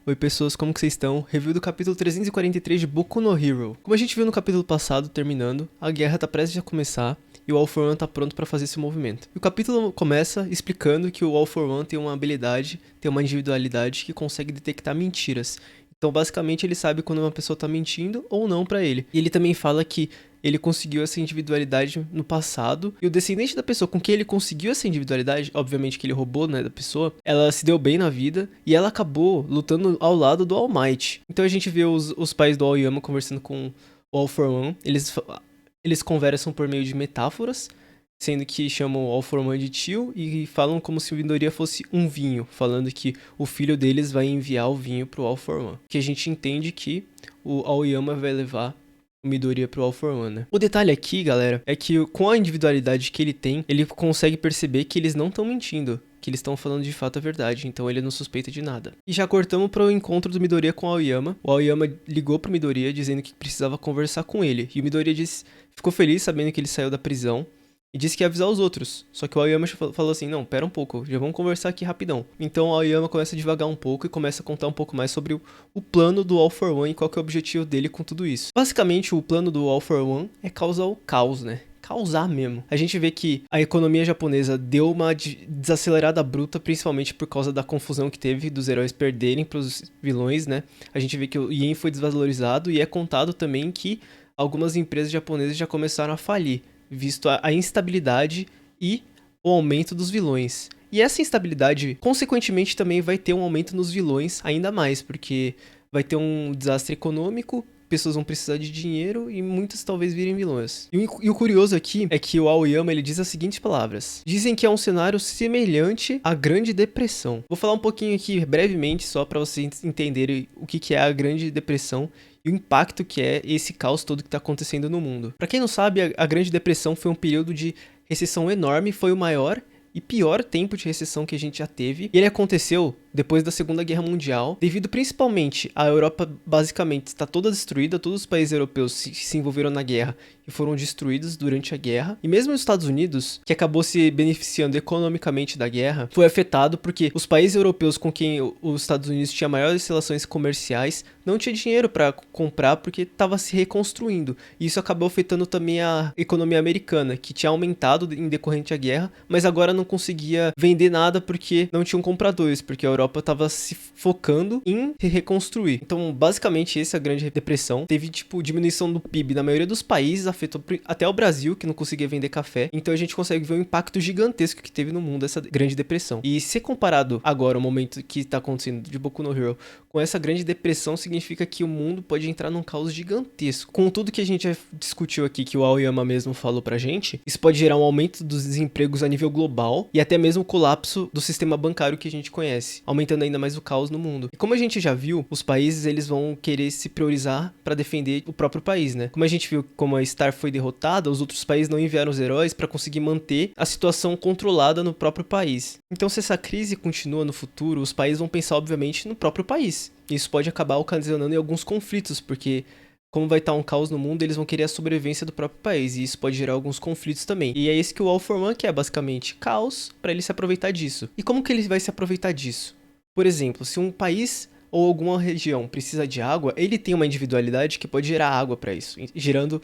Oi pessoas, como que vocês estão? Review do capítulo 343 de Boku no Hero. Como a gente viu no capítulo passado, terminando, a guerra tá prestes a começar e o All For One tá pronto pra fazer esse movimento. E o capítulo começa explicando que o All For One tem uma habilidade, tem uma individualidade que consegue detectar mentiras. Então basicamente ele sabe quando uma pessoa tá mentindo ou não pra ele. E ele também fala que ele conseguiu essa individualidade no passado, e o descendente da pessoa com quem ele conseguiu essa individualidade, obviamente que ele roubou, né, da pessoa, ela se deu bem na vida, e ela acabou lutando ao lado do All Might. Então a gente vê os pais do Aoyama conversando com o All For One, eles conversam por meio de metáforas, sendo que chamam o All For One de tio, e falam como se o Midoriya fosse um vinho, falando que o filho deles vai enviar o vinho pro All For One. Que a gente entende que o Aoyama vai levar o Midoriya pro All For One, né? O detalhe aqui, galera, é que com a individualidade que ele tem, ele consegue perceber que eles não estão mentindo, que eles estão falando de fato a verdade, então ele não suspeita de nada. E já cortamos pro encontro do Midoriya com o Aoyama. O Aoyama ligou pro Midoriya dizendo que precisava conversar com ele, e o Midoriya ficou feliz sabendo que ele saiu da prisão, e disse que ia avisar os outros. Só que o Aoyama falou assim, não, pera um pouco, já vamos conversar aqui rapidão. Então o Aoyama começa a devagar um pouco e começa a contar um pouco mais sobre o plano do All For One e qual que é o objetivo dele com tudo isso. Basicamente, o plano do All For One é causar o caos, né? Causar mesmo. A gente vê que a economia japonesa deu uma desacelerada bruta, principalmente por causa da confusão que teve dos heróis perderem pros vilões, né? A gente vê que o Yen foi desvalorizado e é contado também que algumas empresas japonesas já começaram a falir, visto a instabilidade e o aumento dos vilões. E essa instabilidade, consequentemente, também vai ter um aumento nos vilões ainda mais, porque vai ter um desastre econômico, pessoas vão precisar de dinheiro e muitas talvez virem vilões. E o curioso aqui é que o Aoyama, ele diz as seguintes palavras. Dizem que é um cenário semelhante à Grande Depressão. Vou falar um pouquinho aqui brevemente, só para vocês entenderem o que é a Grande Depressão e o impacto que é esse caos todo que está acontecendo no mundo. Para quem não sabe, a Grande Depressão foi um período de recessão enorme, foi o maior e pior tempo de recessão que a gente já teve. E ele aconteceu depois da Segunda Guerra Mundial, devido principalmente à Europa basicamente está toda destruída, todos os países europeus se envolveram na guerra e foram destruídos durante a guerra. E mesmo os Estados Unidos, que acabou se beneficiando economicamente da guerra, foi afetado porque os países europeus com quem os Estados Unidos tinha maiores relações comerciais não tinha dinheiro para comprar porque estava se reconstruindo. E isso acabou afetando também a economia americana, que tinha aumentado em decorrente à guerra, mas agora não conseguia vender nada porque não tinham compradores, porque a Europa estava se focando em se reconstruir. Então, basicamente, essa Grande Depressão teve, tipo, diminuição do PIB na maioria dos países, afetou até o Brasil, que não conseguia vender café. Então, a gente consegue ver o impacto gigantesco que teve no mundo essa Grande Depressão. E se comparado agora, o momento que está acontecendo de Boku no Hero, com essa Grande Depressão, significa que o mundo pode entrar num caos gigantesco. Com tudo que a gente já discutiu aqui, que o Aoyama mesmo falou pra gente, isso pode gerar um aumento dos desempregos a nível global e até mesmo o colapso do sistema bancário que a gente conhece, aumentando ainda mais o caos no mundo. E como a gente já viu, os países eles vão querer se priorizar para defender o próprio país, né? Como a gente viu como a Star foi derrotada, os outros países não enviaram os heróis para conseguir manter a situação controlada no próprio país. Então, se essa crise continua no futuro, os países vão pensar obviamente no próprio país. Isso pode acabar ocasionando em alguns conflitos, porque como vai estar um caos no mundo, eles vão querer a sobrevivência do próprio país, e isso pode gerar alguns conflitos também. E é isso que o All For One quer, basicamente, caos, para ele se aproveitar disso. E como que ele vai se aproveitar disso? Por exemplo, se um país ou alguma região precisa de água, ele tem uma individualidade que pode gerar água para isso,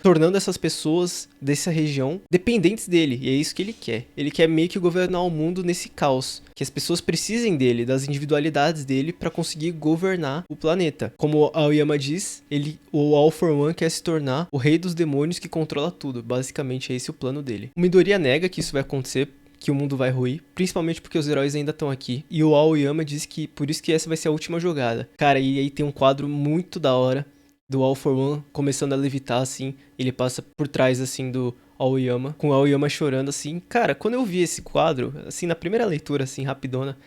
tornando essas pessoas dessa região dependentes dele, e é isso que ele quer. Ele quer meio que governar o mundo nesse caos, que as pessoas precisem dele, das individualidades dele para conseguir governar o planeta. Como a Aoyama diz, o All For One quer se tornar o rei dos demônios que controla tudo. Basicamente é esse o plano dele. O Midoriya nega que isso vai acontecer, que o mundo vai ruir, principalmente porque os heróis ainda estão aqui. E o Aoyama diz que por isso que essa vai ser a última jogada. Cara, e aí tem um quadro muito da hora do All For One começando a levitar, assim. Ele passa por trás, assim, do Aoyama, com o Aoyama chorando, assim. Cara, quando eu vi esse quadro, assim, na primeira leitura, assim, rapidona,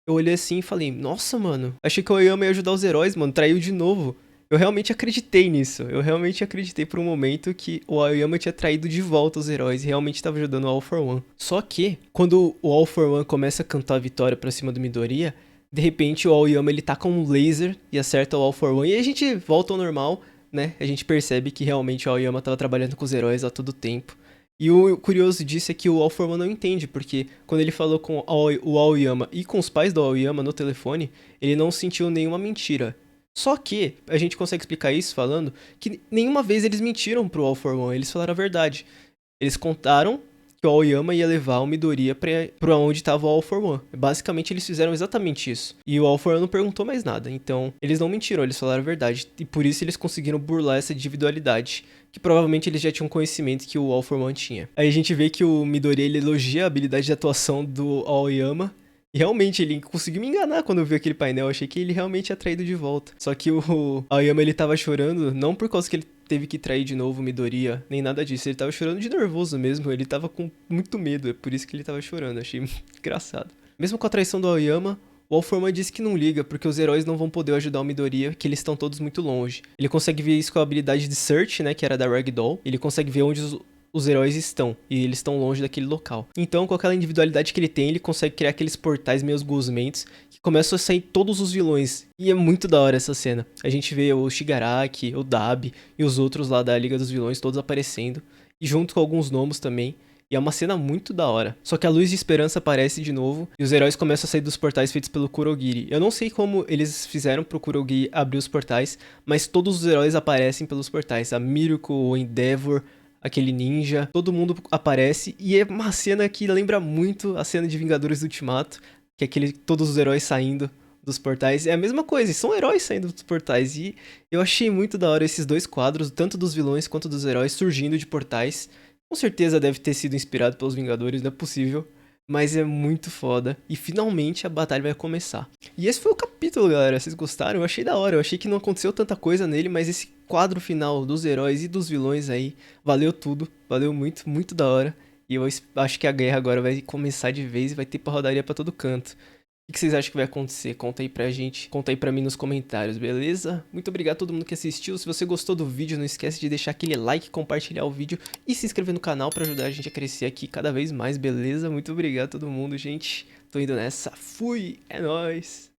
eu olhei assim e falei, nossa, mano, achei que o Aoyama ia ajudar os heróis, mano, traiu de novo. Eu realmente acreditei nisso. Eu realmente acreditei por um momento que o Aoyama tinha traído de volta os heróis e realmente estava ajudando o All For One. Só que, quando o All For One começa a cantar a vitória pra cima do Midoriya, de repente o Aoyama ele taca um laser e acerta o All For One. E a gente volta ao normal, né? A gente percebe que realmente o Aoyama estava trabalhando com os heróis a todo tempo. E o curioso disso é que o All For One não entende, porque quando ele falou com o Aoyama e com os pais do Aoyama no telefone, ele não sentiu nenhuma mentira. Só que a gente consegue explicar isso falando que nenhuma vez eles mentiram pro All For One, eles falaram a verdade. Eles contaram que o Aoyama ia levar o Midoriya pra onde estava o All For One. Basicamente, eles fizeram exatamente isso. E o All For One não perguntou mais nada. Então, eles não mentiram, eles falaram a verdade. E por isso eles conseguiram burlar essa individualidade, que provavelmente eles já tinham conhecimento que o All For One tinha. Aí a gente vê que o Midoriya, ele elogia a habilidade de atuação do Aoyama. E realmente, ele conseguiu me enganar quando eu vi aquele painel. Eu achei que ele realmente ia traído de volta. Só que o Aoyama, ele tava chorando, não por causa que ele teve que trair de novo o Midoriya, nem nada disso. Ele tava chorando de nervoso mesmo, ele tava com muito medo, é por isso que ele tava chorando. Achei muito engraçado. Mesmo com a traição do Aoyama, o All For One disse que não liga, porque os heróis não vão poder ajudar o Midoriya, que eles estão todos muito longe. Ele consegue ver isso com a habilidade de Search, né, que era da Ragdoll. Ele consegue ver onde os heróis estão, e eles estão longe daquele local. Então, com aquela individualidade que ele tem, ele consegue criar aqueles portais meio gosmentos que começam a sair todos os vilões. E é muito da hora essa cena. A gente vê o Shigaraki, o Dabi e os outros lá da Liga dos Vilões todos aparecendo, e junto com alguns gnomos também. E é uma cena muito da hora. Só que a luz de esperança aparece de novo e os heróis começam a sair dos portais feitos pelo Kurogiri. Eu não sei como eles fizeram pro Kurogiri abrir os portais, mas todos os heróis aparecem pelos portais. A Miracle, o Endeavor, aquele ninja, todo mundo aparece. E é uma cena que lembra muito a cena de Vingadores do Ultimato, que é todos os heróis saindo dos portais. É a mesma coisa, são heróis saindo dos portais. E eu achei muito da hora esses dois quadros, tanto dos vilões quanto dos heróis, surgindo de portais. Com certeza deve ter sido inspirado pelos Vingadores, não é possível. Mas é muito foda. E finalmente a batalha vai começar. E esse foi o capítulo, galera. Vocês gostaram? Eu achei da hora. Eu achei que não aconteceu tanta coisa nele, mas esse quadro final dos heróis e dos vilões aí valeu tudo. Valeu muito, muito da hora. E eu acho que a guerra agora vai começar de vez e vai ter porradaria pra todo canto. O que vocês acham que vai acontecer? Conta aí pra gente, conta aí pra mim nos comentários, beleza? Muito obrigado a todo mundo que assistiu. Se você gostou do vídeo, não esquece de deixar aquele like, compartilhar o vídeo e se inscrever no canal pra ajudar a gente a crescer aqui cada vez mais, beleza? Muito obrigado a todo mundo, gente. Tô indo nessa. Fui! É nóis!